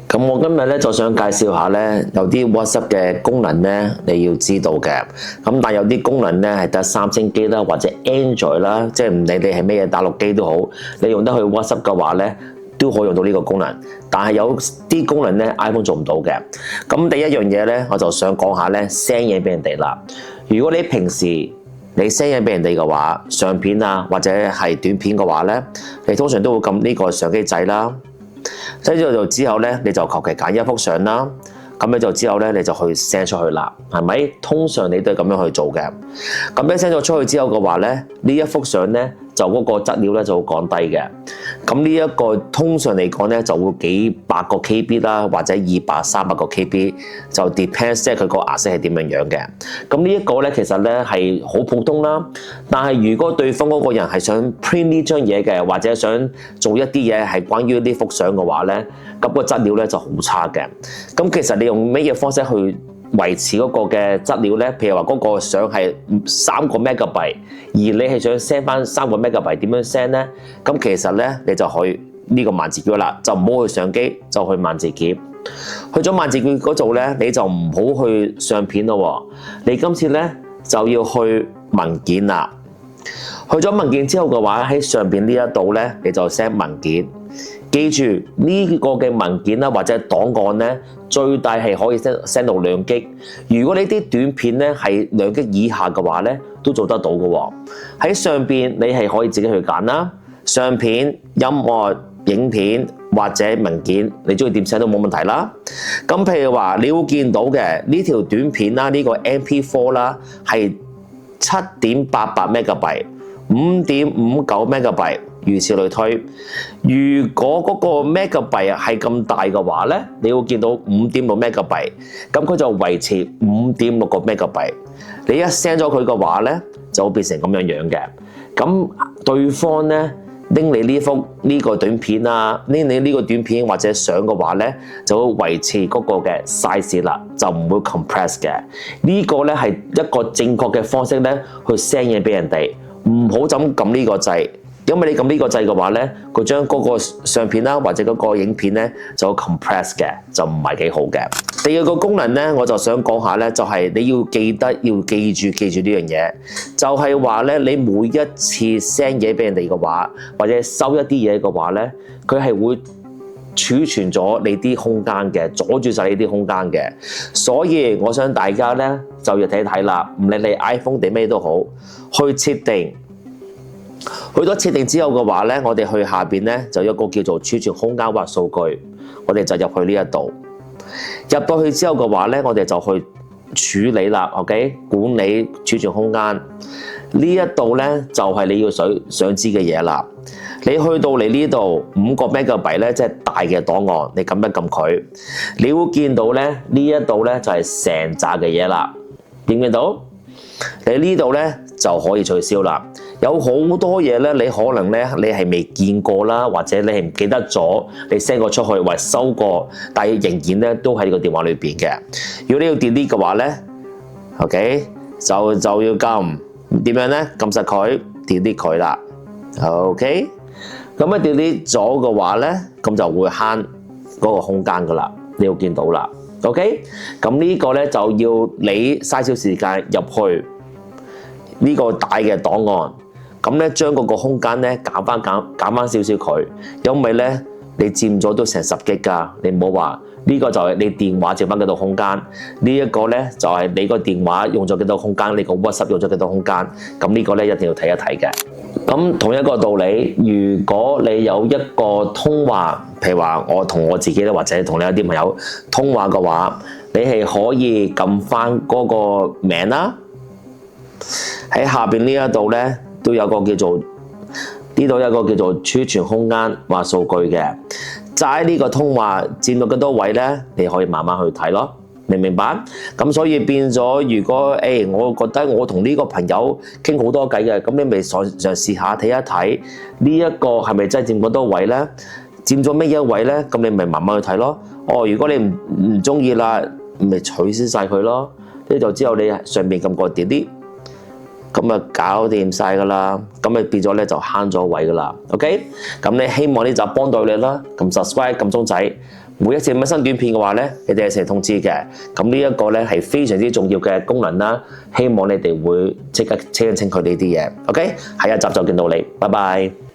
咁我今日咧就想介紹下咧，有啲 WhatsApp 嘅功能咧，你要知道嘅。咁但有啲功能咧係得三星機啦，或者 Android 啦，即係唔理你係咩嘢大陸機都好，你用得去 WhatsApp 嘅話咧，都可以用到呢個功能。但係有啲功能咧 iPhone 做唔到嘅。咁第一樣嘢咧，我就想講下咧 send 嘢俾人哋啦。如果你平時你 send 嘢俾人哋嘅話，相片啊或者係短片嘅話咧，你通常都會撳呢個相機仔啦。跟住之後咧，你就求其揀一幅相啦。咁你就之後咧，你就去 send 出去啦，係咪？通常你都係咁樣去做嘅。咁你 send 咗出去之後嘅話咧，呢一幅相咧就嗰個質料咧就會降低嘅。咁呢一個通常嚟講咧就會幾百個 KB 啦，或者200、300個 KB，就 depends 即係佢個顏色係點樣樣嘅。咁呢一個咧其實咧係好普通啦。但係如果對方嗰個人係想 print 呢張嘢嘅，或者想做一啲嘢係關於呢幅相嘅話咧，咁個質料咧就好差嘅。咁其實你用咩嘢方式去維持嗰個嘅質料咧？譬如話嗰個相係3個 megabyte， 而你係想 send 翻3個 megabyte， 點樣 send 咧？咁其實咧你就去呢個萬字鍵啦，就唔好去相機，就去萬字鍵。去咗萬字鍵嗰度咧，你就唔好去相片咯。你今次咧就要去文件啦。去咗文件之後嘅話，喺上邊呢一度咧，你就 send 文件。記住呢個嘅文件啦，或者檔案咧，最大係可以 send 到2G。如果你啲短片咧係2G以下嘅話咧，都做得到嘅。喺上邊你係可以自己去揀啦，相片、音樂、影片或者文件，你中意點 send 都冇問題啦。咁譬如話你會見到嘅呢條短片啦，呢個 MP4 啦係7.88 MB、5.59 MB。如此類推，如果嗰個 megabyte 係咁大嘅話咧，你會見到 5.6 megabyte， 咁佢就維持 5.6 個 megabyte。你一 send 咗佢嘅話咧，就會變成咁樣樣嘅。咁對方咧拎你呢個短片啊，拎你呢個短片或者相嘅話咧，就會維持嗰個嘅 size 啦，就唔會 compress 嘅。呢個咧係一個正確嘅方式咧，去 send 嘢俾人哋，唔好就咁撳呢個掣。因為你撳呢個掣嘅話咧，佢將嗰個相片啦或者嗰個影片咧就 compress 嘅，就唔係幾好嘅。第二個功能咧，我就想講下咧，就係你要記住呢樣嘢，就係話咧，你每一次 send 嘢俾人哋嘅話，或者收一啲嘢嘅話咧，佢係會儲存咗你啲空間嘅，阻住晒你啲空間嘅。所以我想大家咧就要睇睇啦，唔理你 iPhone 定咩都好，去設定。去咗設定之後嘅話咧，我哋去下邊咧就有一個叫做儲存空間或數據，我哋就入去呢一度。入到去之後嘅話咧，我哋就去處理啦 ，OK？ 管理儲存空間呢一度咧就係你要想知嘅嘢啦。你去到嚟呢度5個 megabyte咧，即係大嘅檔案，你撳一撳佢，你會見到咧呢一度咧就係成扎嘅嘢啦，見唔見到？你呢度咧就可以取消啦。有好多嘢咧，你可能咧你係未見過啦，或者你係唔記得咗，你 send 過出去或收過，但係仍然咧都喺個電話裏邊嘅。如果你要 delete 嘅話咧 ，OK 就要撳點樣咧？撳實佢 delete 佢啦 ，OK。咁啊 delete 咗嘅話咧，咁就會慳嗰個空間噶啦，你要見到啦 ，OK。咁呢個咧就要你嘥少時間入去呢個大嘅檔案。咁咧，將嗰個空間咧減翻少少佢，因為咧你佔咗都成10G㗎，你唔好話呢個就係你電話佔翻幾多空間，呢一個咧就係你個電話用咗幾多空間，你個 WhatsApp 用咗幾多空間，咁呢個咧一定要睇一睇嘅。咁同一個道理，如果你有一個通話，譬如話我同我自己咧，或者同你有啲朋友通話嘅話，你係可以撳翻嗰個名啦，喺下邊呢一度咧。都有個叫做呢度有個叫做儲存空間或數據嘅，就喺呢個通話佔到幾多位咧，你可以慢慢去睇咯，明唔明白？咁所以變咗，如果我覺得我同呢個朋友傾好多偈嘅，咁你咪嘗試下睇一睇呢一個係咪真係佔咁多位咧？佔咗咩一位咧？咁你咪慢慢去睇咯。哦，如果你唔中意啦，咪取消晒佢咯。呢度之後你上面撳個 delete。咁啊搞掂晒噶啦，咁咪變咗咧就慳咗位噶啦 ，OK？ 咁你希望呢集幫到你啦，撳 subscribe 撳鐘仔，每一次咁樣新短片嘅話咧，你哋係成日通知嘅。咁呢一個咧係非常之重要嘅功能啦，希望你哋會即刻清一清佢呢啲嘢。OK，下一集就見到你，拜拜。